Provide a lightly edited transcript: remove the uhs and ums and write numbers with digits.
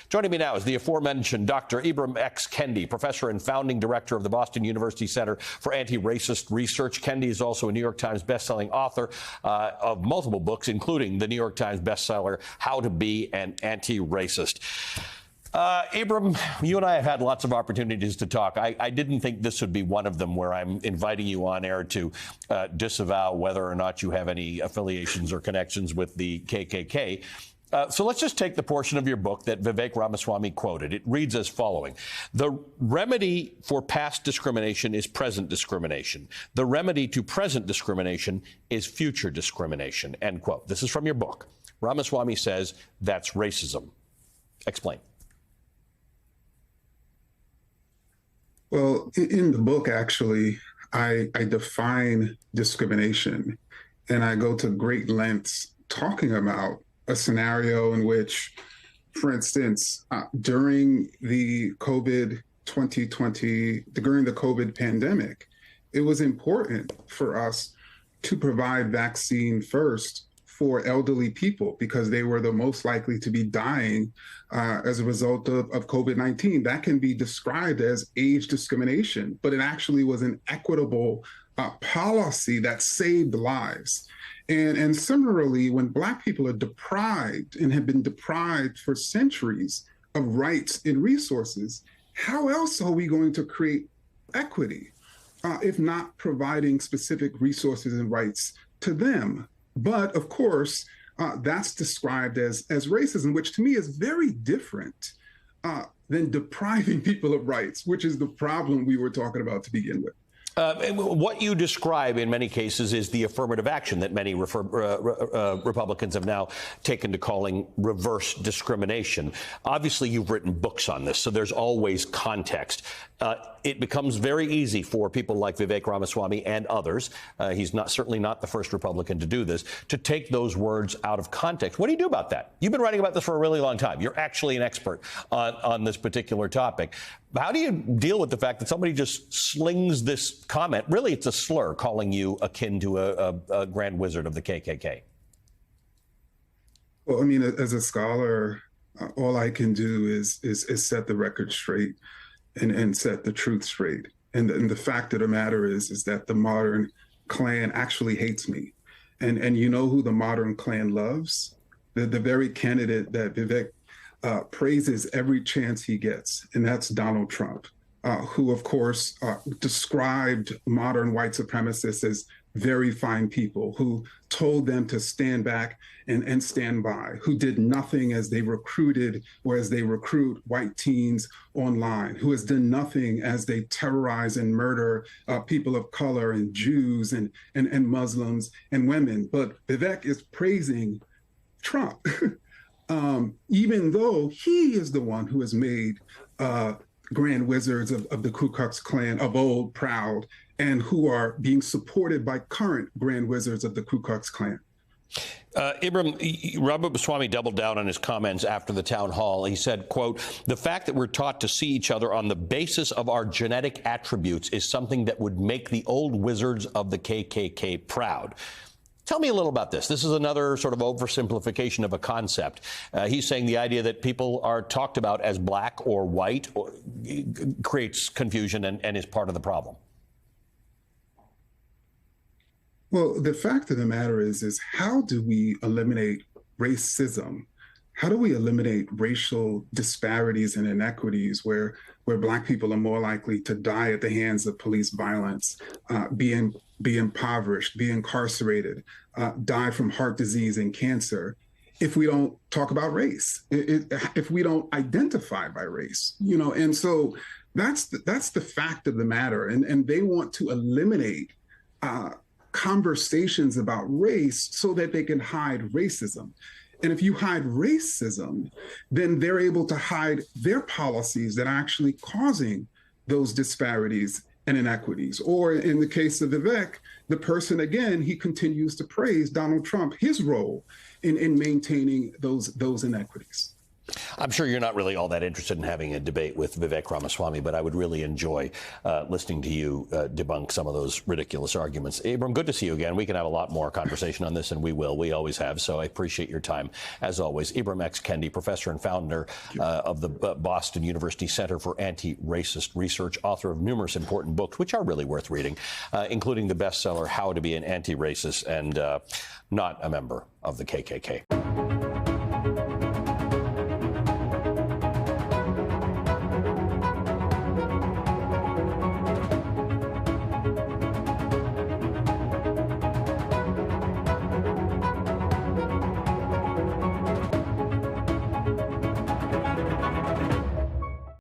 Joining me now is the aforementioned Dr. Ibram X. Kendi, professor and founding director of the Boston University Center for Anti-Racist Research. Kendi is also a New York Times bestselling author of multiple books, including the New York Times bestseller, How to Be an Anti-Racist. Ibram, you and I have had lots of opportunities to talk. I didn't think this would be one of them where I'm inviting you on air to disavow whether or not you have any affiliations or connections with the KKK. So let's just take the portion of your book that Vivek Ramaswamy quoted. It reads as following: "The remedy for past discrimination is present discrimination. The remedy to present discrimination is future discrimination." End quote. This is from your book. Ramaswamy says that's racism. Explain. Well, in the book, actually, I define discrimination, and I go to great lengths talking about a scenario in which, for instance, during the COVID 2020, during the COVID pandemic, it was important for us to provide vaccine first for elderly people because they were the most likely to be dying as a result of COVID-19. That can be described as age discrimination, but it actually was an equitable policy that saved lives. And similarly, when Black people are deprived and have been deprived for centuries of rights and resources, how else are we going to create equity if not providing specific resources and rights to them? But of course, that's described as racism, which to me is very different than depriving people of rights, which is the problem we were talking about to begin with. What you describe in many cases is the affirmative action that many Republicans have now taken to calling reverse discrimination. Obviously, you've written books on this, so there's always context. It becomes very easy for people like Vivek Ramaswamy and others, he's certainly not the first Republican to do this, to take those words out of context. What do you do about that? You've been writing about this for a really long time. You're actually an expert on this particular topic. How do you deal with the fact that somebody just slings this comment? Really, it's a slur, calling you akin to a grand wizard of the KKK. Well, I mean, as a scholar, all I can do is set the record straight and set the truth straight. And the fact of the matter is that the modern Klan actually hates me. And you know who the modern Klan loves? The very candidate that Vivek praises every chance he gets, and that's Donald Trump, who, of course, described modern white supremacists as very fine people, who told them to stand back and stand by, who did nothing as they recruited or as they recruit white teens online, who has done nothing as they terrorize and murder people of color and Jews and Muslims and women. But Vivek is praising Trump. Even though he is the one who has made grand wizards of the Ku Klux Klan of old proud and who are being supported by current grand wizards of the Ku Klux Klan. Ibram, Ramaswamy doubled down on his comments after the town hall. He said, quote, "The fact that we're taught to see each other on the basis of our genetic attributes is something that would make the old wizards of the KKK proud." Tell me a little about this. This is another sort of oversimplification of a concept. He's saying the idea that people are talked about as black or white creates confusion and is part of the problem. Well, the fact of the matter is how do we eliminate racism? How do we eliminate racial disparities and inequities where Black people are more likely to die at the hands of police violence, be impoverished, be incarcerated, die from heart disease and cancer, if we don't talk about race, if we don't identify by race, you know? And so that's the fact of the matter. And they want to eliminate conversations about race so that they can hide racism. And if you hide racism, then they're able to hide their policies that are actually causing those disparities and inequities. Or in the case of Vivek, the person, again, he continues to praise Donald Trump, his role in maintaining those inequities. I'm sure you're not really all that interested in having a debate with Vivek Ramaswamy, but I would really enjoy listening to you debunk some of those ridiculous arguments. Ibram, good to see you again. We can have a lot more conversation on this, and we will. We always have, so I appreciate your time, as always. Ibram X. Kendi, professor and founder of the Boston University Center for Anti-Racist Research, author of numerous important books, which are really worth reading, including the bestseller How to Be an Anti-Racist and Not a Member of the KKK.